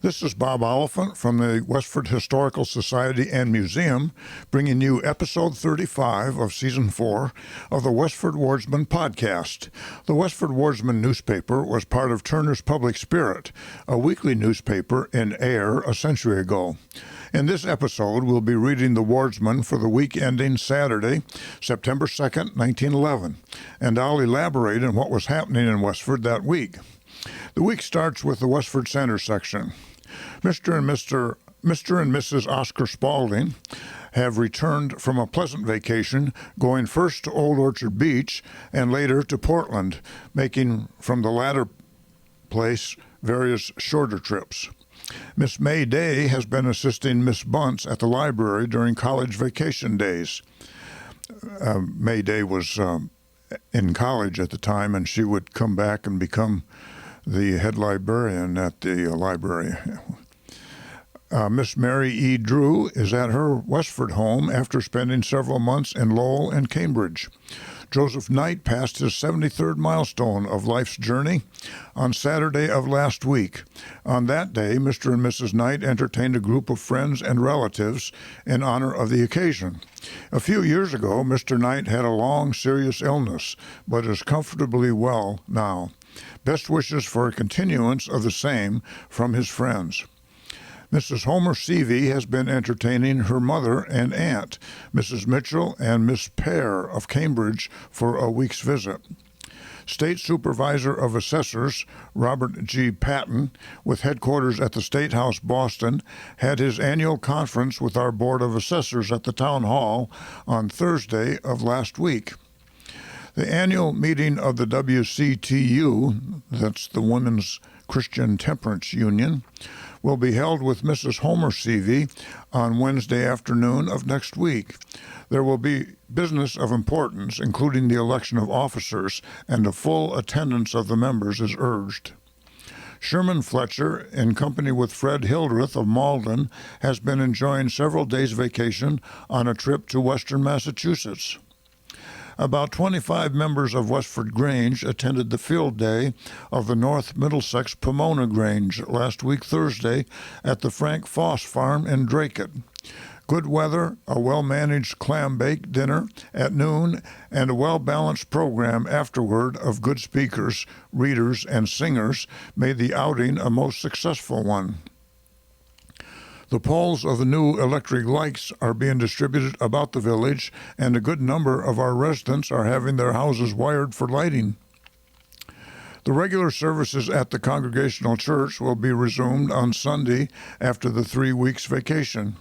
This is Bob Oliphant from the Westford Historical Society and Museum, bringing you episode 35 of season 4 of the Westford Wardsman podcast. The Westford Wardsman newspaper was part of Turner's Public Spirit, a weekly newspaper in Ayr a century ago. In this episode, we'll be reading the Wardsman for the week ending Saturday, September 2nd, 1911, and I'll elaborate on what was happening in Westford that week. The week starts with the Westford Center section. Mr. and Mrs. Oscar Spaulding have returned from a pleasant vacation, going first to Old Orchard Beach and later to Portland, making from the latter place various shorter trips. Miss May Day has been assisting Miss Bunce at the library during college vacation days. May Day was in college at the time, and she would come back and become the head librarian at the library. Miss Mary E. Drew is at her Westford home after spending several months in Lowell and Cambridge. Joseph Knight passed his 73rd milestone of life's journey on Saturday of last week. On that day, Mr. and Mrs. Knight entertained a group of friends and relatives in honor of the occasion. A few years ago, Mr. Knight had a long, serious illness, but is comfortably well now. Best wishes for a continuance of the same from his friends. Mrs. Homer Seavey has been entertaining her mother and aunt, Mrs. Mitchell and Miss Pear of Cambridge, for a week's visit. State Supervisor of Assessors, Robert G. Patton, with headquarters at the State House, Boston, had his annual conference with our Board of Assessors at the Town Hall on Thursday of last week. The annual meeting of the WCTU, that's the Women's Christian Temperance Union, will be held with Mrs. Homer Seavey on Wednesday afternoon of next week. There will be business of importance, including the election of officers, and a full attendance of the members is urged. Sherman Fletcher, in company with Fred Hildreth of Malden, has been enjoying several days' vacation on a trip to western Massachusetts. About 25 members of Westford Grange attended the field day of the North Middlesex Pomona Grange last week Thursday at the Frank Foss Farm in Dracut. Good weather, a well-managed clam-bake dinner at noon, and a well-balanced program afterward of good speakers, readers, and singers made the outing a most successful one. The poles of the new electric lights are being distributed about the village, and a good number of our residents are having their houses wired for lighting. The regular services at the Congregational Church will be resumed on Sunday after the 3 weeks vacation.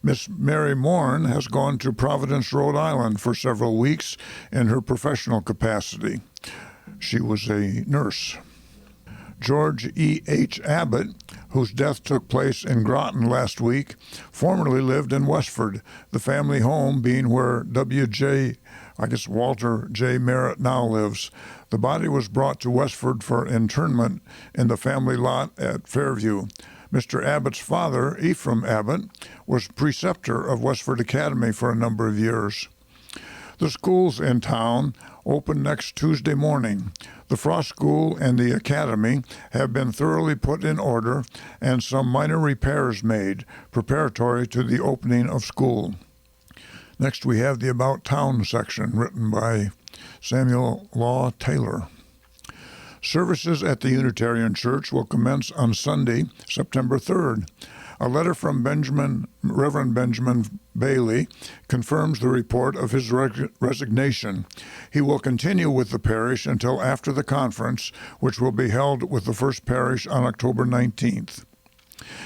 Miss Mary Morn has gone to Providence, Rhode Island for several weeks in her professional capacity. She was a nurse. George E. H. Abbott, whose death took place in Groton last week, formerly lived in Westford, the family home being where Walter J. Merritt now lives. The body was brought to Westford for interment in the family lot at Fairview. Mr. Abbott's father, Ephraim Abbott, was preceptor of Westford Academy for a number of years. The schools in town open next Tuesday morning. The Frost School and the Academy have been thoroughly put in order and some minor repairs made, preparatory to the opening of school. Next, we have the About Town section written by Samuel Law Taylor. Services at the Unitarian Church will commence on Sunday, September 3rd. A letter from Reverend Benjamin Bailey confirms the report of his resignation. He will continue with the parish until after the conference, which will be held with the First Parish on October 19th.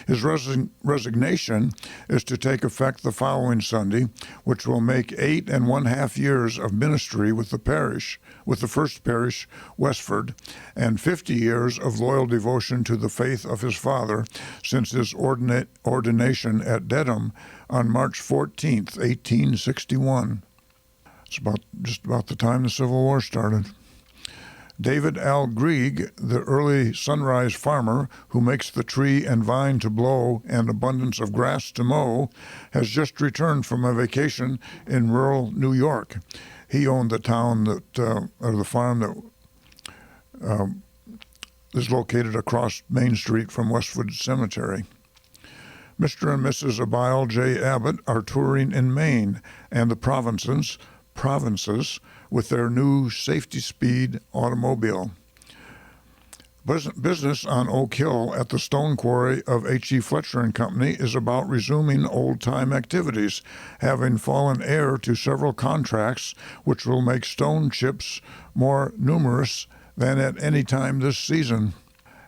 His resignation is to take effect the following Sunday, which will make 8½ years of ministry with the parish, with the First Parish, Westford, and 50 years of loyal devotion to the faith of his father since his ordination at Dedham on March 14th, 1861. It's just about the time the Civil War started. David L. Grieg, the early sunrise farmer who makes the tree and vine to blow and abundance of grass to mow, has just returned from a vacation in rural New York. He owned the town or the farm that is located across Main Street from Westwood Cemetery. Mr. and Mrs. Abiel J. Abbott are touring in Maine and the provinces with their new Safety Speed automobile. Business on Oak Hill at the stone quarry of H.E. Fletcher & Company is about resuming old-time activities, having fallen heir to several contracts which will make stone chips more numerous than at any time this season.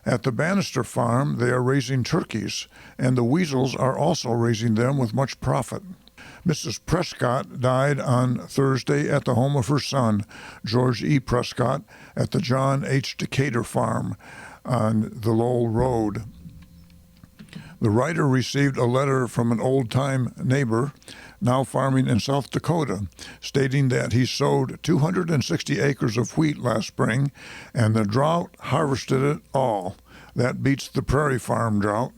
At the Bannister farm, they are raising turkeys, and the weasels are also raising them with much profit. Mrs. Prescott died on Thursday at the home of her son, George E. Prescott, at the John H. Decatur farm on the Lowell Road. The writer received a letter from an old-time neighbor, now farming in South Dakota, stating that he sowed 260 acres of wheat last spring, and the drought harvested it all. That beats the prairie farm drought.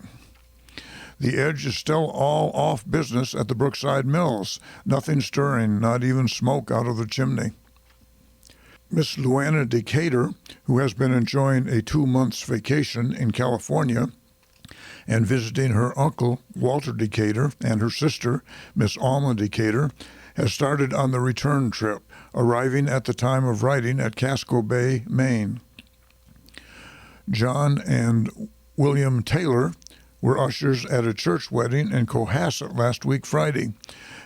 The edge is still all off business at the Brookside Mills. Nothing stirring, not even smoke out of the chimney. Miss Luana Decatur, who has been enjoying a 2-month vacation in California and visiting her uncle, Walter Decatur, and her sister, Miss Alma Decatur, has started on the return trip, arriving at the time of writing at Casco Bay, Maine. John and William Taylor were ushers at a church wedding in Cohasset last week Friday.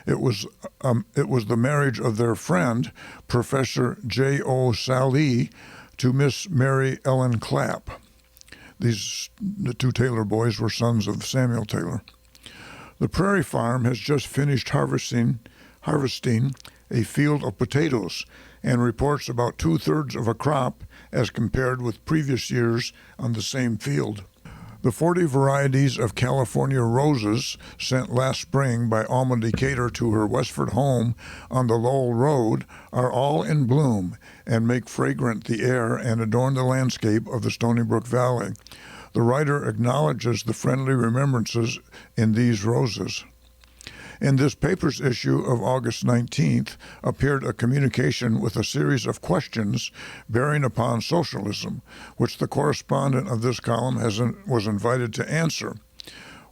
It was the marriage of their friend, Professor J.O. Sallee, to Miss Mary Ellen Clapp. The two Taylor boys were sons of Samuel Taylor. The Prairie Farm has just finished harvesting a field of potatoes and reports about 2/3 of a crop as compared with previous years on the same field. The 40 varieties of California roses sent last spring by Alma Decatur to her Westford home on the Lowell Road are all in bloom and make fragrant the air and adorn the landscape of the Stony Brook Valley. The writer acknowledges the friendly remembrances in these roses. In this paper's issue of August 19th appeared a communication with a series of questions bearing upon socialism, which the correspondent of this column was invited to answer.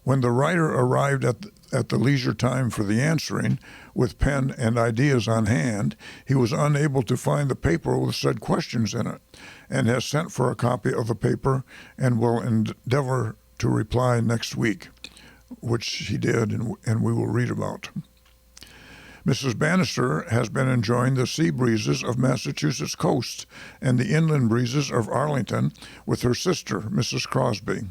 When the writer arrived at the leisure time for the answering, with pen and ideas on hand, he was unable to find the paper with said questions in it, and has sent for a copy of the paper and will endeavor to reply next week, which he did, and we will read about. Mrs. Bannister has been enjoying the sea breezes of Massachusetts coast and the inland breezes of Arlington with her sister, Mrs. Crosby.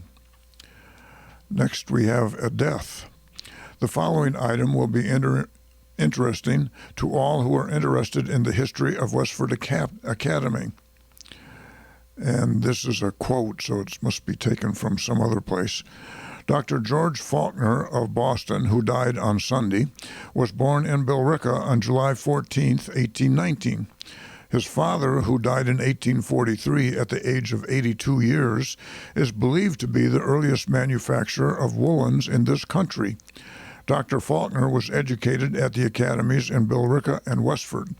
Next, we have a death. The following item will be interesting to all who are interested in the history of Westford Academy. And this is a quote, so it must be taken from some other place. Dr. George Faulkner of Boston, who died on Sunday, was born in Billerica on July 14, 1819. His father, who died in 1843 at the age of 82 years, is believed to be the earliest manufacturer of woolens in this country. Dr. Faulkner was educated at the academies in Billerica and Westford.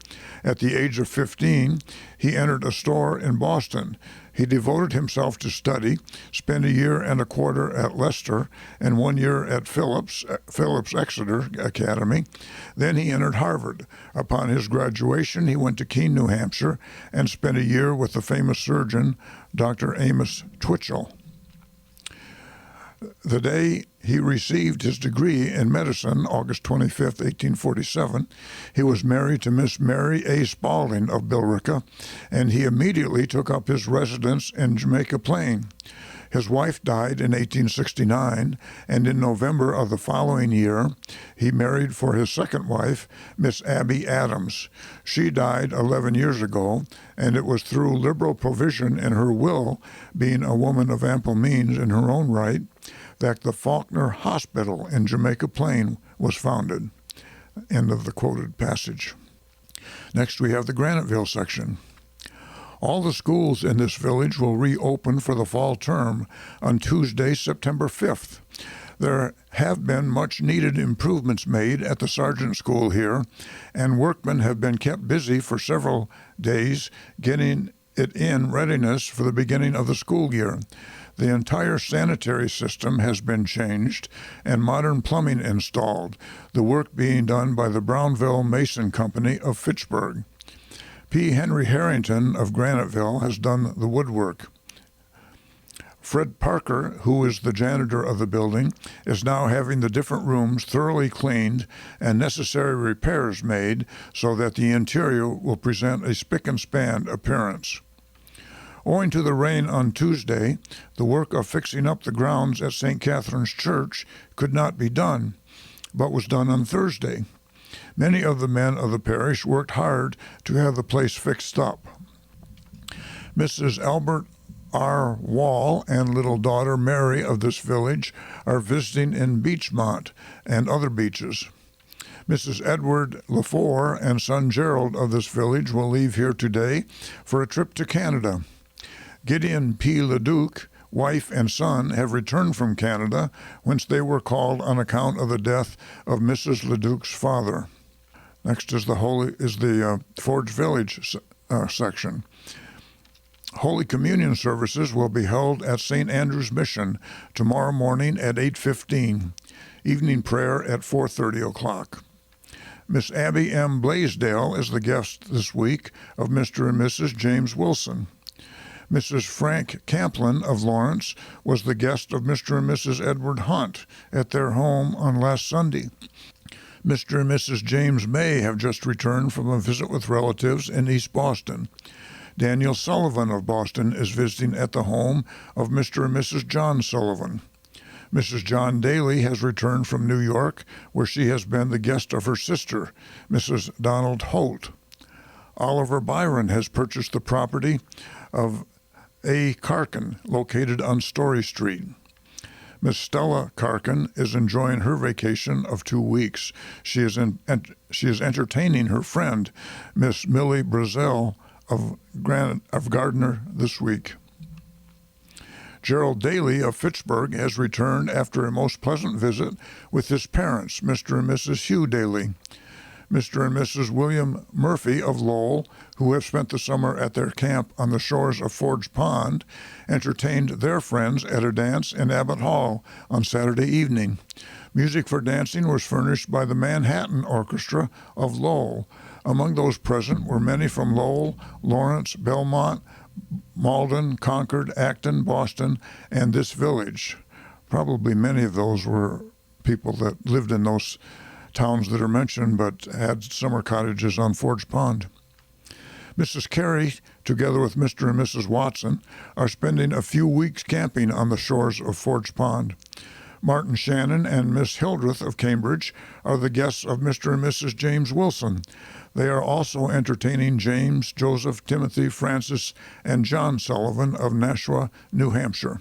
At the age of 15, he entered a store in Boston. He devoted himself to study, spent 1.25 years at Leicester and 1 year at Phillips Exeter Academy. Then he entered Harvard. Upon his graduation, he went to Keene, New Hampshire, and spent 1 year with the famous surgeon, Dr. Amos Twitchell. The day he received his degree in medicine, August 25, 1847, he was married to Miss Mary A. Spaulding of Billerica, and he immediately took up his residence in Jamaica Plain. His wife died in 1869, and in November of the following year, he married for his second wife, Miss Abby Adams. She died 11 years ago, and it was through liberal provision in her will, being a woman of ample means in her own right, that the Faulkner Hospital in Jamaica Plain was founded. End of the quoted passage. Next, we have the Graniteville section. All the schools in this village will reopen for the fall term on Tuesday, September 5th. There have been much-needed improvements made at the Sergeant School here, and workmen have been kept busy for several days getting it in readiness for the beginning of the school year. The entire sanitary system has been changed and modern plumbing installed, the work being done by the Brownville Mason Company of Fitchburg. P. Henry Harrington of Graniteville has done the woodwork. Fred Parker, who is the janitor of the building, is now having the different rooms thoroughly cleaned and necessary repairs made so that the interior will present a spick and span appearance. Owing to the rain on Tuesday, the work of fixing up the grounds at St. Catherine's Church could not be done, but was done on Thursday. Many of the men of the parish worked hard to have the place fixed up. Mrs. Albert R. Wall and little daughter Mary of this village are visiting in Beachmont and other beaches. Mrs. Edward Lafore and son Gerald of this village will leave here today for a trip to Canada. Gideon P. Leduc, wife and son, have returned from Canada, whence they were called on account of the death of Mrs. Leduc's father. Next is the Forge Village section. Holy Communion services will be held at St. Andrew's Mission tomorrow morning at 8:15. Evening prayer at 4:30 o'clock. Miss Abby M. Blaisdell is the guest this week of Mr. and Mrs. James Wilson. Mrs. Frank Camplin of Lawrence was the guest of Mr. and Mrs. Edward Hunt at their home on last Sunday. Mr. and Mrs. James May have just returned from a visit with relatives in East Boston. Daniel Sullivan of Boston is visiting at the home of Mr. and Mrs. John Sullivan. Mrs. John Daly has returned from New York, where she has been the guest of her sister, Mrs. Donald Holt. Oliver Byron has purchased the property of A. Karkin, located on Story Street. Miss Stella Karkin is enjoying her vacation of 2 weeks. She is entertaining her friend, Miss Millie Brazel of Gardner, this week. Gerald Daly of Fitchburg has returned after a most pleasant visit with his parents, Mr. and Mrs. Hugh Daly. Mr. and Mrs. William Murphy of Lowell, who have spent the summer at their camp on the shores of Forge Pond, entertained their friends at a dance in Abbott Hall on Saturday evening. Music for dancing was furnished by the Manhattan Orchestra of Lowell. Among those present were many from Lowell, Lawrence, Belmont, Malden, Concord, Acton, Boston, and this village. Probably many of those were people that lived in those towns that are mentioned, but had summer cottages on Forge Pond. Mrs. Carey, together with Mr. and Mrs. Watson, are spending a few weeks camping on the shores of Forge Pond. Martin Shannon and Miss Hildreth of Cambridge are the guests of Mr. and Mrs. James Wilson. They are also entertaining James, Joseph, Timothy, Francis, and John Sullivan of Nashua, New Hampshire.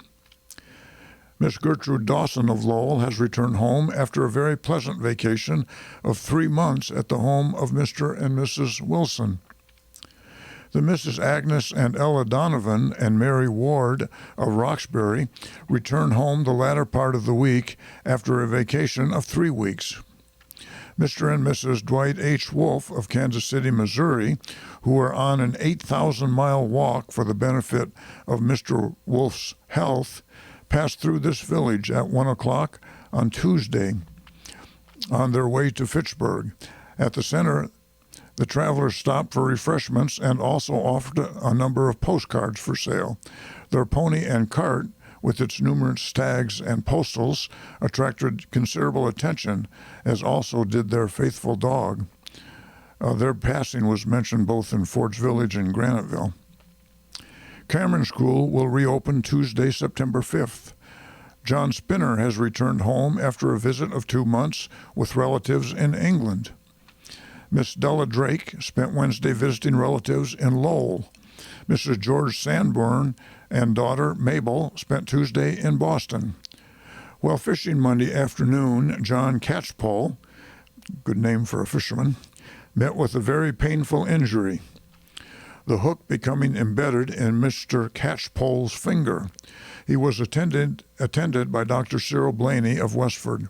Miss Gertrude Dawson of Lowell has returned home after a very pleasant vacation of 3 months at the home of Mr. and Mrs. Wilson. The Mrs. Agnes and Ella Donovan and Mary Ward of Roxbury returned home the latter part of the week after a vacation of 3 weeks. Mr. and Mrs. Dwight H. Wolf of Kansas City, Missouri, who are on an 8,000-mile walk for the benefit of Mr. Wolf's health, passed through this village at 1 o'clock on Tuesday on their way to Fitchburg. At the center, the travelers stopped for refreshments and also offered a number of postcards for sale. Their pony and cart, with its numerous tags and postals, attracted considerable attention, as also did their faithful dog. Their passing was mentioned both in Forge Village and Graniteville. Cameron School will reopen Tuesday, September 5th. John Spinner has returned home after a visit of 2 months with relatives in England. Miss Della Drake spent Wednesday visiting relatives in Lowell. Mrs. George Sanborn and daughter Mabel spent Tuesday in Boston. While fishing Monday afternoon, John Catchpole, good name for a fisherman, met with a very painful injury, the hook becoming embedded in Mr. Catchpole's finger. He was attended by Dr. Cyril Blaney of Westford.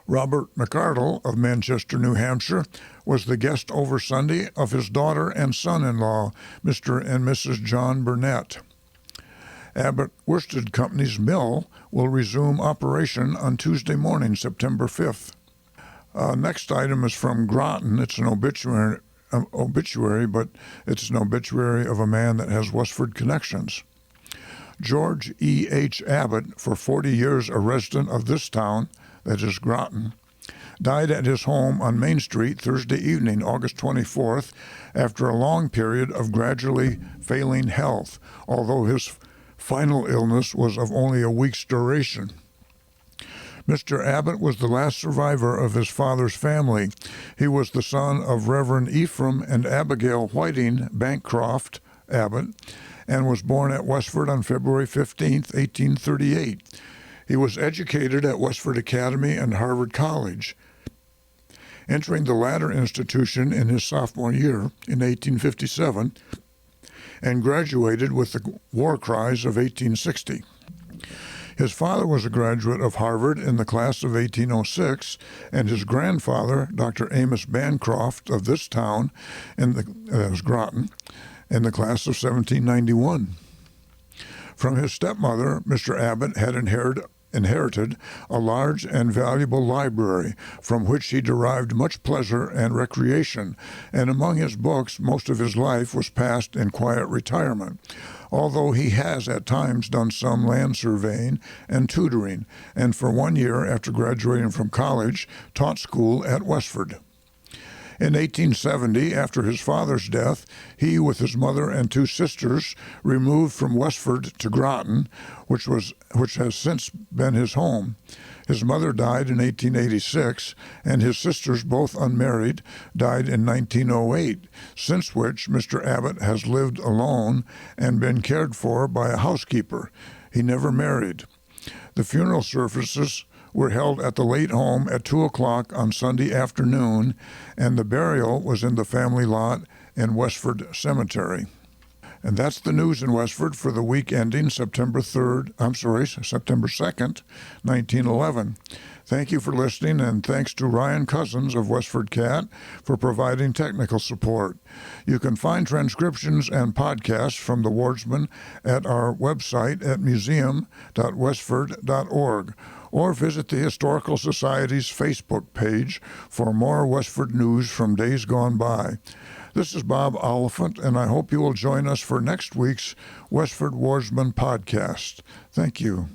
Robert McArdle of Manchester, New Hampshire, was the guest over Sunday of his daughter and son-in-law, Mr. and Mrs. John Burnett. Abbott Worsted Company's mill will resume operation on Tuesday morning, September 5th. Next item is from Groton. It's an obituary, but it's an obituary of a man that has Westford connections. George E. H. Abbott, for 40 years a resident of this town, that is Groton, died at his home on Main Street Thursday evening, August 24th, after a long period of gradually failing health, although his final illness was of only a week's duration. Mr. Abbott was the last survivor of his father's family. He was the son of Reverend Ephraim and Abigail Whiting Bancroft Abbott, and was born at Westford on February 15, 1838. He was educated at Westford Academy and Harvard College, entering the latter institution in his sophomore year in 1857, and graduated with the War Cries of 1860. His father was a graduate of Harvard in the class of 1806, and his grandfather, Dr. Amos Bancroft of this town, Groton, in the class of 1791. From his stepmother, Mr. Abbott had inherited a large and valuable library from which he derived much pleasure and recreation, and among his books most of his life was passed in quiet retirement, although he has at times done some land surveying and tutoring, and for 1 year after graduating from college taught school at Westford. In 1870, after his father's death, he, with his mother and 2 sisters, removed from Westford to Groton, which has since been his home. His mother died in 1886, and his sisters, both unmarried, died in 1908, since which Mr. Abbott has lived alone and been cared for by a housekeeper. He never married. The funeral services were held at the late home at 2 o'clock on Sunday afternoon, and the burial was in the family lot in Westford Cemetery. And that's the news in Westford for the week ending September 2nd, 1911. Thank you for listening, and thanks to Ryan Cousins of Westford CAT for providing technical support. You can find transcriptions and podcasts from the Wardsman at our website at museum.westford.org, or visit the Historical Society's Facebook page for more Westford news from days gone by. This is Bob Oliphant, and I hope you will join us for next week's Westford Wardsman podcast. Thank you.